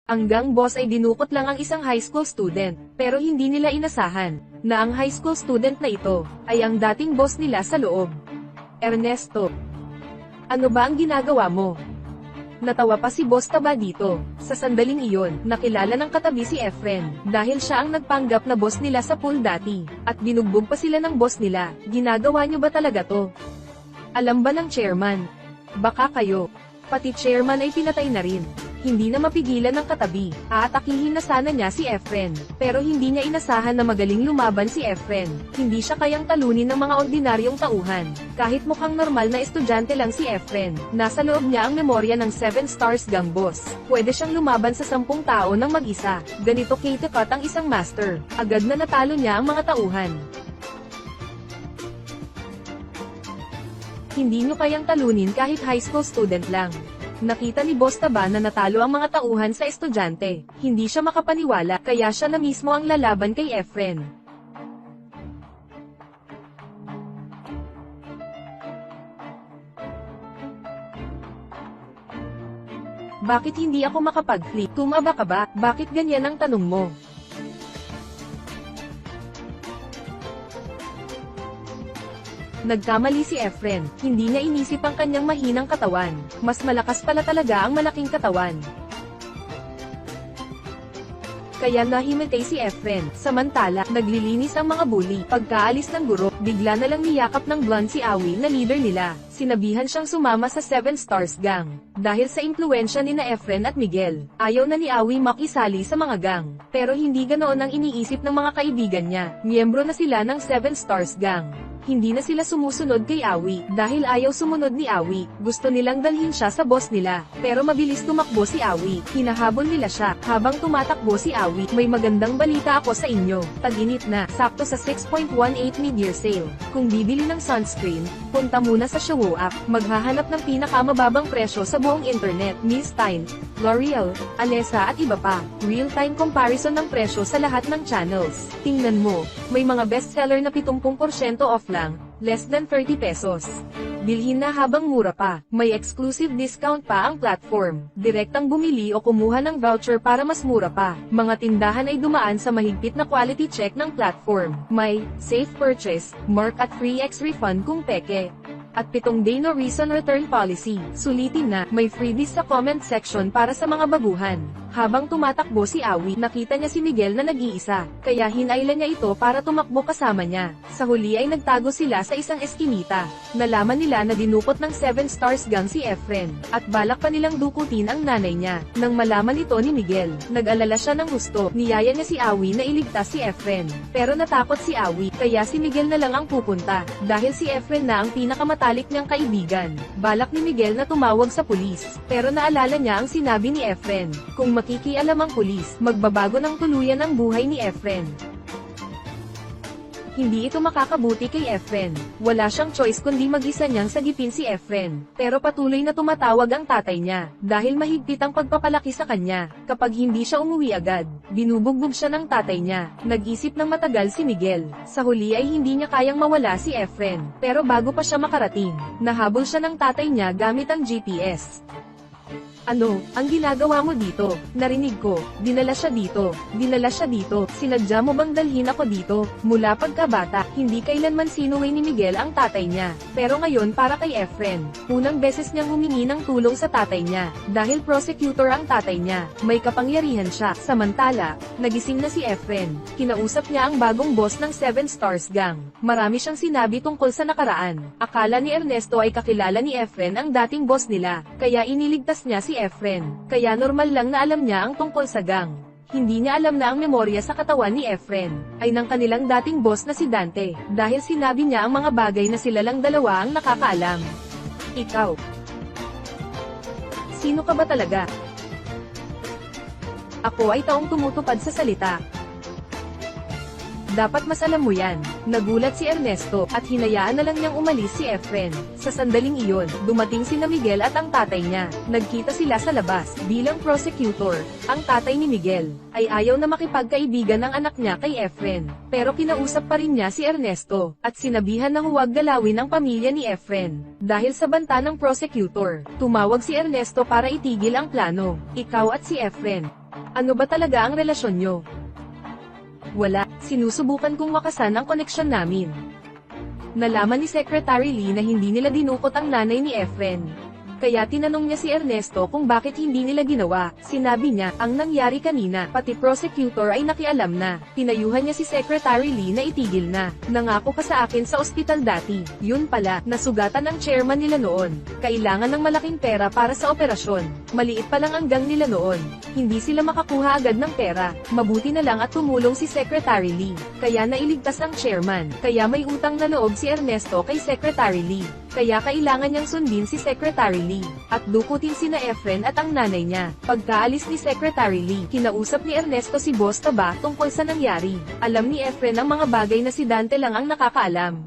Ang gang boss ay dinukot lang ang isang high school student, pero hindi nila inasahan na ang high school student na ito ay ang dating boss nila sa loob. Ernesto, ano ba ang ginagawa mo? Natawa pa si Boss Taba dito. Sa sandaling iyon, nakilala ng katabi si Efren, dahil siya ang nagpanggap na boss nila sa pool dati, at binugbog pa sila ng boss nila. Ginagawa niyo ba talaga to? Alam ba ng chairman? Baka kayo. Pati chairman ay pinatay na rin. Hindi na mapigilan ng katabi. Aatakihin na sana niya si Efren, pero hindi niya inasahan na magaling lumaban si Efren. Hindi siya kayang talunin ng mga ordinaryong tauhan. Kahit mukhang normal na estudyante lang si Efren, nasa loob niya ang memorya ng 7 Stars Gang Boss. Pwede siyang lumaban sa 10 tao ng mag-isa. Ganito kate-cut ang isang master. Agad na natalo niya ang mga tauhan. Hindi niyo kayang talunin kahit high school student lang. Nakita ni Boss Taba na natalo ang mga tauhan sa estudyante. Hindi siya makapaniwala, kaya siya na mismo ang lalaban kay Efren. Bakit hindi ako makapag-flip? Tumaba ka ba? Bakit ganyan ang tanong mo? Nagkamali si Efren, hindi niya inisip ang kanyang mahinang katawan. Mas malakas pala talaga ang malaking katawan. Kaya nahimatay si Efren. Samantala, naglilinis ang mga bully. Pagkaalis ng guro, bigla na lang niyakap ng blonde si Awi na leader nila. Sinabihan siyang sumama sa 7 Stars Gang. Dahil sa impluensya ni na Efren at Miguel, ayaw na ni Awi makisali sa mga gang. Pero hindi ganoon ang iniisip ng mga kaibigan niya. Miyembro na sila ng 7 Stars Gang. Hindi na sila sumusunod kay Awi, dahil ayaw sumunod ni Awi. Gusto nilang dalhin siya sa boss nila, pero mabilis tumakbo si Awi. Hinahabol nila siya. Habang tumatakbo si Awi, may magandang balita ako sa inyo. Tag-init na, sakto sa 6.18 mid-year sale. Kung bibili ng sunscreen, punta muna sa Show App. Maghahanap ng pinakamababang presyo sa buong internet. Miss Tyne, L'Oreal, Anessa at iba pa. Real-time comparison ng presyo sa lahat ng channels. Tingnan mo, may mga bestseller na 70% off lang, less than 30 pesos. Bilhin na habang mura pa. May exclusive discount pa ang platform. Direktang bumili o kumuha ng voucher para mas mura pa. Mga tindahan ay dumaan sa mahigpit na quality check ng platform. May safe purchase, mark at free X refund kung peke. At 7 day no reason return policy. Sulitin na, may freebies sa comment section para sa mga baguhan. Habang tumatakbo si Awi, nakita niya si Miguel na nag-iisa, kaya hinailan niya ito para tumakbo kasama niya. Sa huli ay nagtago sila sa isang eskinita. Nalaman nila na dinukot ng 7 Stars Gang si Efren, at balak pa nilang dukutin ang nanay niya. Nang malaman ito ni Miguel, nag-alala siya ng gusto. Niyaya niya si Awi na iligtas si Efren. Pero natakot si Awi, kaya si Miguel na lang ang pupunta, dahil si Efren na ang pinakamatalik niyang kaibigan. Balak ni Miguel na tumawag sa pulis, pero naalala niya ang sinabi ni Efren. Kung makikialam ang pulis, magbabago ng tuluyan ang buhay ni Efren. Hindi ito makakabuti kay Efren. Wala siyang choice kundi mag-isa niyang sagipin si Efren. Pero patuloy na tumatawag ang tatay niya, dahil mahigpit ang pagpapalaki sa kanya. Kapag hindi siya umuwi agad, binubugbog siya ng tatay niya. Nag-isip ng matagal si Miguel. Sa huli ay hindi niya kayang mawala si Efren. Pero bago pa siya makarating, nahabol siya ng tatay niya gamit ang GPS. Ano, ang ginagawa mo dito? Narinig ko, dinala siya dito, sinadya mo bang dalhin ako dito? Mula pagkabata, hindi kailanman sinuway ni Miguel ang tatay niya, pero ngayon para kay Efren. Unang beses niyang humingi ng tulong sa tatay niya, dahil prosecutor ang tatay niya, may kapangyarihan siya. Samantala, nagising na si Efren, kinausap niya ang bagong boss ng 7 Stars Gang. Marami siyang sinabi tungkol sa nakaraan. Akala ni Ernesto ay kakilala ni Efren ang dating boss nila, kaya iniligtas niya si Efren, kaya normal lang na alam niya ang tungkol sa gang. Hindi niya alam na ang memorya sa katawan ni Efren ay ng kanilang dating boss na si Dante, dahil sinabi niya ang mga bagay na sila lang dalawa ang nakakaalam. Ikaw, sino ka ba talaga? Ako ay taong tumutupad sa salita. Dapat mas alam mo yan. Nagulat si Ernesto, at hinayaan na lang niyang umalis si Efren. Sa sandaling iyon, dumating sina Miguel at ang tatay niya. Nagkita sila sa labas. Bilang prosecutor, ang tatay ni Miguel ay ayaw na makipagkaibigan ng anak niya kay Efren. Pero kinausap pa rin niya si Ernesto, at sinabihan na huwag galawin ang pamilya ni Efren. Dahil sa banta ng prosecutor, tumawag si Ernesto para itigil ang plano. Ikaw at si Efren, Ano ba talaga ang relasyon nyo? Wala, sinusubukan kong wakasan ang koneksyon namin. Nalaman ni Secretary Lee na hindi nila dinukot ang nanay ni Efren. Kaya tinanong niya si Ernesto kung bakit hindi nila ginawa. Sinabi niya, ang nangyari kanina, pati prosecutor ay nakialam na. Pinayuhan niya si Secretary Lee na itigil na. Nangako ka sa akin sa ospital dati. Yun pala, nasugatan ang chairman nila noon. Kailangan ng malaking pera para sa operasyon. Maliit pa lang ang gang nila noon. Hindi sila makakuha agad ng pera. Mabuti na lang at tumulong si Secretary Lee. Kaya nailigtas ang chairman. Kaya may utang na loob si Ernesto kay Secretary Lee. Kaya kailangan niyang sundin si Secretary Lee, at dukutin sina Efren at ang nanay niya. Pagkaalis ni Secretary Lee, kinausap ni Ernesto si Boss Taba tungkol sa nangyari. Alam ni Efren ang mga bagay na si Dante lang ang nakakaalam.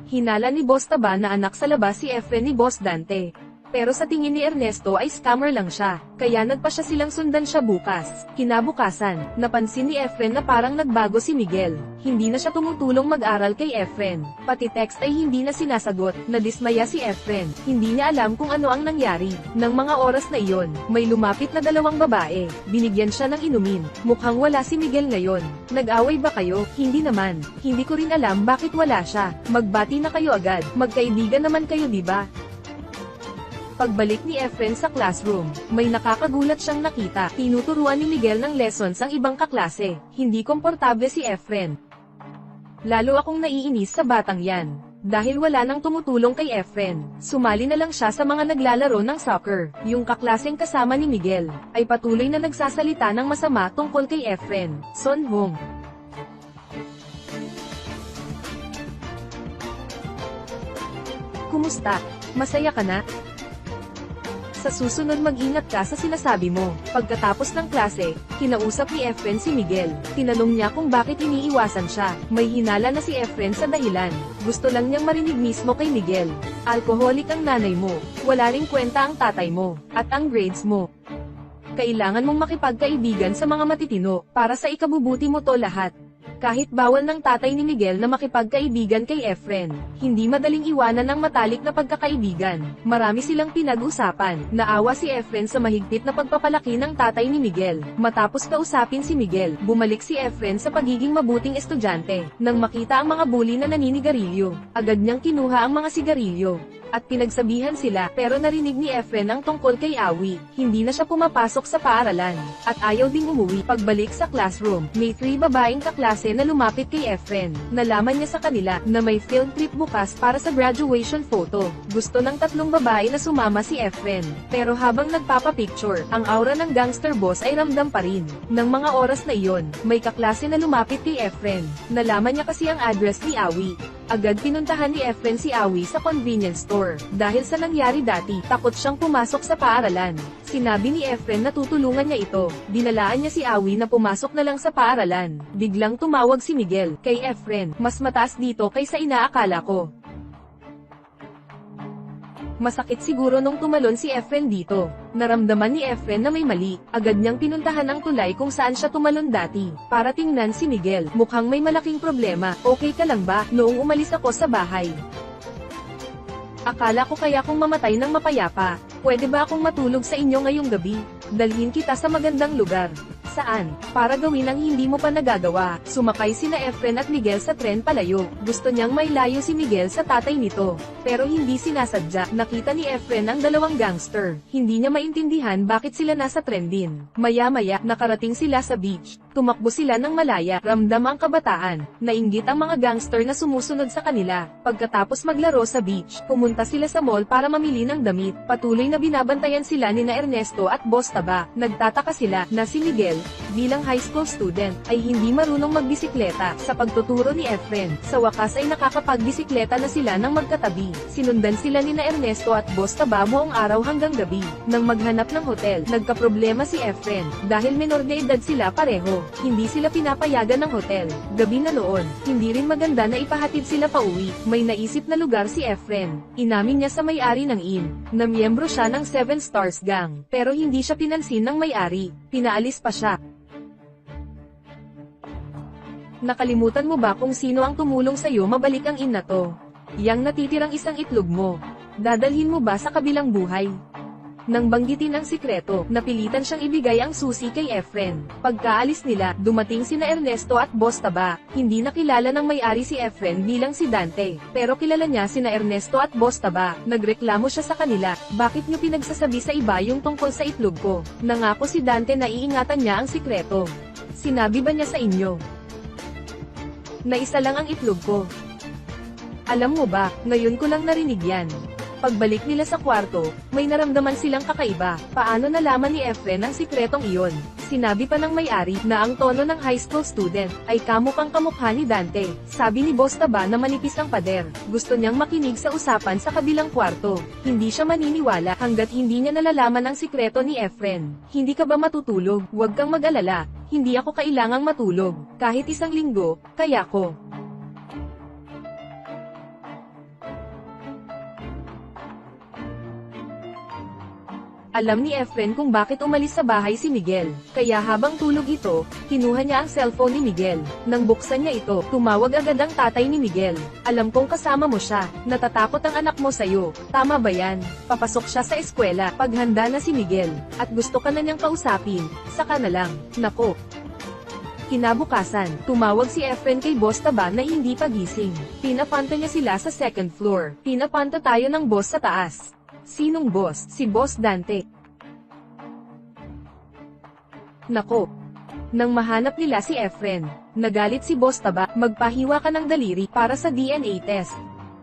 Hinala ni Boss Taba na anak sa labas si Efren ni Boss Dante. Pero sa tingin ni Ernesto ay scammer lang siya, kaya nagpa siya silang sundan siya bukas. Kinabukasan, napansin ni Efren na parang nagbago si Miguel. Hindi na siya tumutulong mag-aral kay Efren. Pati text ay hindi na sinasagot. Nadismaya si Efren. Hindi niya alam kung ano ang nangyari. Nang mga oras na iyon, may lumapit na dalawang babae. Binigyan siya ng inumin. Mukhang wala si Miguel ngayon. Nag-away ba kayo? Hindi naman. Hindi ko rin alam bakit wala siya. Magbati na kayo agad. Magkaibigan naman kayo, diba? Pagbalik ni Efren sa classroom, may nakakagulat siyang nakita. Tinuturuan ni Miguel ng lessons ang ibang kaklase. Hindi komportable si Efren. Lalo akong naiinis sa batang yan. Dahil wala nang tumutulong kay Efren, sumali na lang siya sa mga naglalaro ng soccer. Yung kaklaseng kasama ni Miguel, ay patuloy na nagsasalita ng masama tungkol kay Efren. Son Hong. Kumusta? Masaya ka na? Sa susunod mag-ingat ka sa sinasabi mo. Pagkatapos ng klase, kinausap ni Efren si Miguel. Tinanong niya kung bakit iniiwasan siya. May hinala na si Efren sa dahilan. Gusto lang niyang marinig mismo kay Miguel. Alkoholik ang nanay mo. Wala ring kwenta ang tatay mo. At ang grades mo. Kailangan mong makipagkaibigan sa mga matitino, para sa ikabubuti mo to lahat. Kahit bawal ng tatay ni Miguel na makipagkaibigan kay Efren, hindi madaling iwanan ng matalik na pagkakaibigan. Marami silang pinag-usapan. Naawa si Efren sa mahigpit na pagpapalaki ng tatay ni Miguel. Matapos kausapin si Miguel, bumalik si Efren sa pagiging mabuting estudyante. Nang makita ang mga bully na naninigarilyo, agad niyang kinuha ang mga sigarilyo. At pinagsabihan sila, pero narinig ni Efren ang tungkol kay Awi. Hindi na siya pumapasok sa paaralan. At ayaw ding umuwi. Pagbalik sa classroom, may 3 babaeng kaklase na lumapit kay Efren. Nalaman niya sa kanila na may field trip bukas para sa graduation photo. Gusto ng 3 babae na sumama si Efren. Pero habang nagpapapicture, ang aura ng gangster boss ay ramdam pa rin. Nang mga oras na iyon, may kaklase na lumapit kay Efren. Nalaman niya kasi ang address ni Awi. Agad pinuntahan ni Efren si Awi sa convenience store. Dahil sa nangyari dati, takot siyang pumasok sa paaralan. Sinabi ni Efren na tutulungan niya ito. Dinalaan niya si Awi na pumasok na lang sa paaralan. Biglang tumawag si Miguel kay Efren, mas mataas dito kaysa inaakala ko. Masakit siguro nung tumalon si Efren dito. Naramdaman ni Efren na may mali. Agad niyang pinuntahan ang tulay kung saan siya tumalon dati. Para tingnan si Miguel. Mukhang may malaking problema. Okay ka lang ba? Noong umalis ako sa bahay, akala ko kaya kung mamatay ng mapayapa. Pwede ba akong matulog sa inyo ngayong gabi? Dalhin kita sa magandang lugar. Saan? Para gawin ang hindi mo pa nagagawa. Sumakay sina Efren at Miguel sa tren palayo. Gusto niyang mailayo si Miguel sa tatay nito. Pero hindi sinasadya. Nakita ni Efren ang 2 gangster. Hindi niya maintindihan bakit sila nasa tren din. Maya-maya, nakarating sila sa beach. Tumakbo sila ng malaya. Ramdam ang kabataan. Nainggit ang mga gangster na sumusunod sa kanila. Pagkatapos maglaro sa beach, pumunta sila sa mall para mamili ng damit. Patuloy na binabantayan sila ni na Ernesto at Boss Taba. Nagtataka sila na si Miguel, bilang high school student, ay hindi marunong magbisikleta. Sa pagtuturo ni Efren, sa wakas ay nakakapagbisikleta na sila ng magkatabi. Sinundan sila ni na Ernesto at Boss Taba buong araw hanggang gabi. Nang maghanap ng hotel, nagkaproblema si Efren, dahil menor de edad sila pareho. Hindi sila pinapayagan ng hotel. Gabi na noon, hindi rin maganda na ipahatid sila pauwi. May naisip na lugar si Efren. Inamin niya sa may-ari ng inn, na miyembro siya ng 7 Stars Gang. Pero hindi siya pinansin ng may-ari. Pinaalis pa siya. Nakalimutan mo ba kung sino ang tumulong sa'yo mabalik ang inn na to? Yang natitirang isang itlog mo. Dadalhin mo ba sa kabilang buhay? Nang banggitin ang sikreto, napilitan siyang ibigay ang susi kay Efren. Pagkaalis nila, dumating sina Ernesto at Boss Taba. Hindi nakilala ng may-ari si Efren bilang si Dante, pero kilala niya sina Ernesto at Boss Taba. Nagreklamo siya sa kanila, bakit niyo pinagsasabi sa iba yung tungkol sa itlog ko? Nangako si Dante na iingatan niya ang sikreto. Sinabi ba niya sa inyo na isa lang ang itlog ko? Alam mo ba, ngayon ko lang narinig yan. Pagbalik nila sa kwarto, may naramdaman silang kakaiba. Paano nalaman ni Efren ang sikretong iyon? Sinabi pa ng may-ari na ang tono ng high school student ay kamukhang kamukha ni Dante. Sabi ni Boss Taba na manipis ang pader. Gusto niyang makinig sa usapan sa kabilang kwarto. Hindi siya maniniwala hanggat hindi niya nalalaman ang sikreto ni Efren. Hindi ka ba matutulog? Huwag kang mag-alala. Hindi ako kailangang matulog. Kahit isang linggo, kaya ko. Alam ni Efren kung bakit umalis sa bahay si Miguel, kaya habang tulog ito, kinuha niya ang cellphone ni Miguel. Nang buksan niya ito, tumawag agad ang tatay ni Miguel. Alam kong kasama mo siya, natatakot ang anak mo sa'yo, tama ba yan? Papasok siya sa eskwela, paghanda na si Miguel, at gusto ka na niyang kausapin, saka na lang, nako. Kinabukasan, tumawag si Efren kay Boss Taba na hindi pagising. Pinapanta niya sila sa second floor. Pinapanta tayo ng boss sa taas. Sinong boss? Si Boss Dante. Nako. Nang mahanap nila si Efren, nagalit si Boss Taba, magpahiwa ka ng daliri para sa DNA test.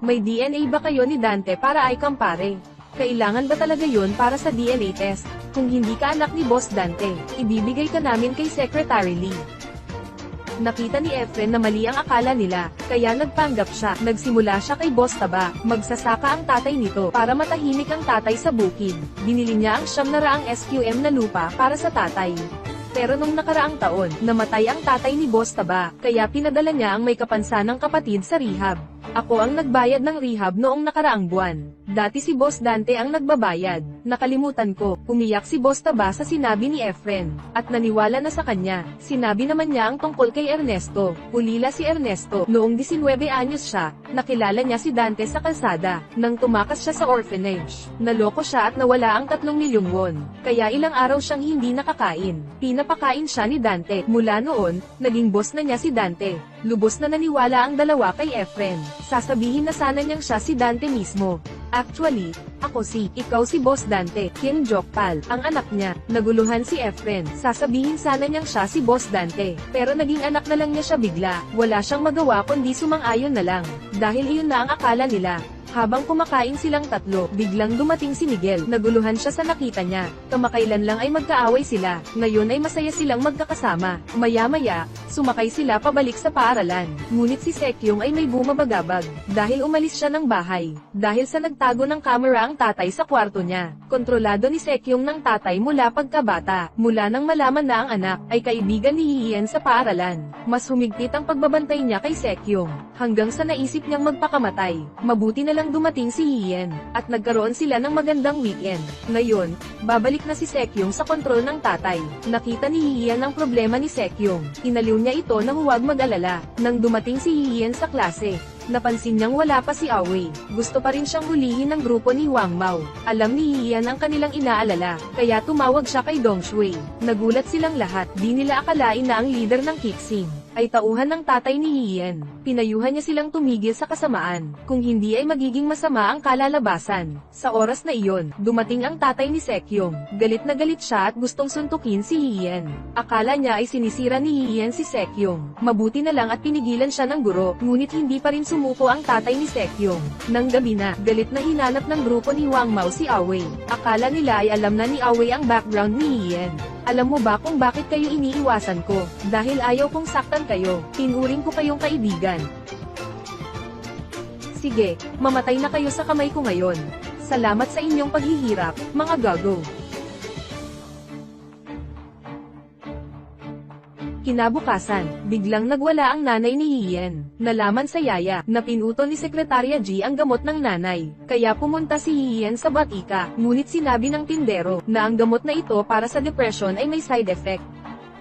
May DNA ba kayo ni Dante para ay kampare? Kailangan ba talaga yon para sa DNA test? Kung hindi ka anak ni Boss Dante, ibibigay ka namin kay Secretary Lee. Nakita ni Efren na mali ang akala nila, kaya nagpanggap siya. Nagsimula siya kay Boss Taba, magsasaka ang tatay nito para matahimik ang tatay sa bukid. Binili niya ang 700 SQM na lupa para sa tatay. Pero nung nakaraang taon, namatay ang tatay ni Boss Taba, kaya pinadala niya ang may kapansanang kapatid sa rehab. Ako ang nagbayad ng rehab noong nakaraang buwan. Dati si Boss Dante ang nagbabayad. Nakalimutan ko, umiyak si Boss Taba sa sinabi ni Efren, at naniwala na sa kanya. Sinabi naman niya ang tungkol kay Ernesto. Ulila si Ernesto. Noong 19 anyos siya, nakilala niya si Dante sa kalsada. Nang tumakas siya sa orphanage, naloko siya at nawala ang 3 milyong won. Kaya ilang araw siyang hindi nakakain. Pinapakain siya ni Dante. Mula noon, naging boss na niya si Dante. Lubos na naniwala ang dalawa kay Efren. Sasabihin na sana niyang siya si Dante mismo. Actually, ikaw si Boss Dante, Kim Jokpal, ang anak niya. Naguluhan si Efren. Sasabihin sana niyang siya si Boss Dante. Pero naging anak na lang niya siya bigla. Wala siyang magawa kundi sumang-ayon na lang. Dahil iyon na ang akala nila. Habang kumakain silang tatlo, biglang dumating si Miguel. Naguluhan siya sa nakita niya. Kamakailan lang ay magkaaway sila. Ngayon ay masaya silang magkakasama. Maya-maya, sumakay sila pabalik sa paaralan. Ngunit si Sekyong ay may bumabagabag. Dahil umalis siya ng bahay. Dahil sa nagtago ng kamera ang tatay sa kwarto niya. Kontrolado ni Sekyong ng tatay mula pagkabata. Mula nang malaman na ang anak ay kaibigan ni Hien sa paaralan. Mas humigpit ang pagbabantay niya kay Sekyong. Hanggang sa naisip niyang magpakamatay. Mabuti na lang dumating si Hien, at nagkaroon sila ng magandang weekend. Ngayon, babalik na si Sekyong sa kontrol ng tatay. Nakita ni Hien ang problema ni Sekyong. Inaliw niya ito na huwag mag-alala. Nang dumating si Hien sa klase, napansin niyang wala pa si Awei. Gusto pa rin siyang hulihin ng grupo ni Wang Mao. Alam ni Hien ang kanilang inaalala, kaya tumawag siya kay Dong Shui. Nagulat silang lahat. Di nila akalain na ang leader ng Kixing ay tauhan ng tatay ni Hien. Pinayuhan niya silang tumigil sa kasamaan. Kung hindi ay magiging masama ang kalalabasan. Sa oras na iyon, dumating ang tatay ni Sekyong. Galit na galit siya at gustong suntukin si Hien. Akala niya ay sinisira ni Hien si Sekyong. Mabuti na lang at pinigilan siya ng guro, ngunit hindi pa rin sumuko ang tatay ni Sekyong. Nang gabi na, galit na hinanap ng grupo ni Wang Mao si Awei. Akala nila ay alam na ni Awei ang background ni Hien. Alam mo ba kung bakit kayo iniiwasan ko? Dahil ayaw kong saktan kayo. Tinuring ko kayong kaibigan. Sige, mamatay na kayo sa kamay ko ngayon. Salamat sa inyong paghihirap, mga gago. Kinabukasan, biglang nagwala ang nanay ni Hien. Nalaman sa yaya, na pinuto ni Sekretarya G ang gamot ng nanay. Kaya pumunta si Hien sa batika, ngunit sinabi ng tindero, na ang gamot na ito para sa depression ay may side effect.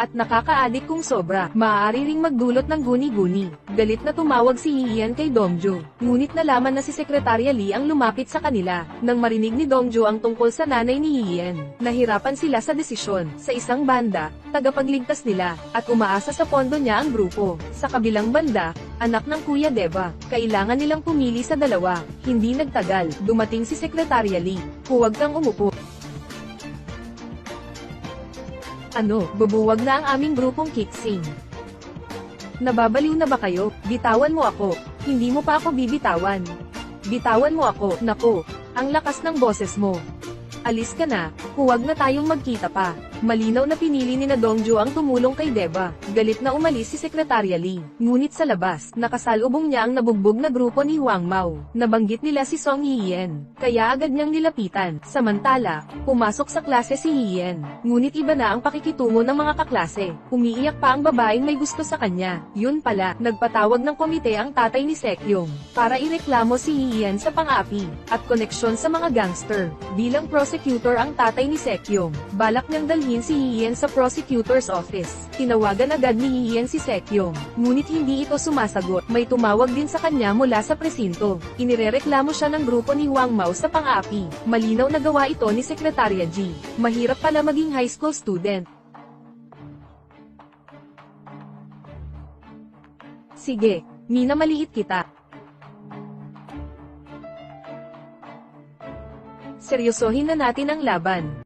at nakakaadik kung sobra, maaari ring magdulot ng guni-guni. Galit na tumawag si Ian kay Dongju, ngunit nalaman na si Sekretarya Lee ang lumapit sa kanila. Nang marinig ni Dongju ang tungkol sa nanay ni Ian, nahirapan sila sa desisyon. Sa isang banda, tagapagligtas nila, at umaasa sa pondo niya ang grupo. Sa kabilang banda, anak ng Kuya Deva, kailangan nilang pumili sa dalawa. Hindi nagtagal, dumating si Sekretarya Lee. Huwag kang umupo. Ano, bubuwag na ang aming grupong Kixing. Nababaliw na ba kayo? Bitawan mo ako. Hindi mo pa ako bibitawan. Bitawan mo ako. Nako, ang lakas ng boses mo. Alis ka na, huwag na tayong magkita pa. Malinaw na pinili ni Dongju ang tumulong kay Deva. Galit na umalis si Sekretarya Lee. Ngunit sa labas, nakasalubong niya ang nabugbog na grupo ni Wang Mao. Nabanggit nila si Song Hien, kaya agad niyang nilapitan. Samantala, pumasok sa klase si Hien. Ngunit iba na ang pakikitungo ng mga kaklase. Umiiyak pa ang babaeng may gusto sa kanya. Yun pala, nagpatawag ng komite ang tatay ni Sekyong para ireklamo si Hien sa pang-api at koneksyon sa mga gangster. Bilang prosecutor ang tatay ni Sekyong, balak niyang dalhin si Hien sa prosecutor's office. Tinawagan agad ni Hien si Sekyong, ngunit hindi ito sumasagot. May tumawag din sa kanya mula sa presinto. Inirereklamo siya ng grupo ni Wang Mao sa pang-api. Malinaw na gawa ito ni Sekretarya G. Mahirap pala maging high school student. Sige, minamaliit kita. Seryosohin na natin ang laban.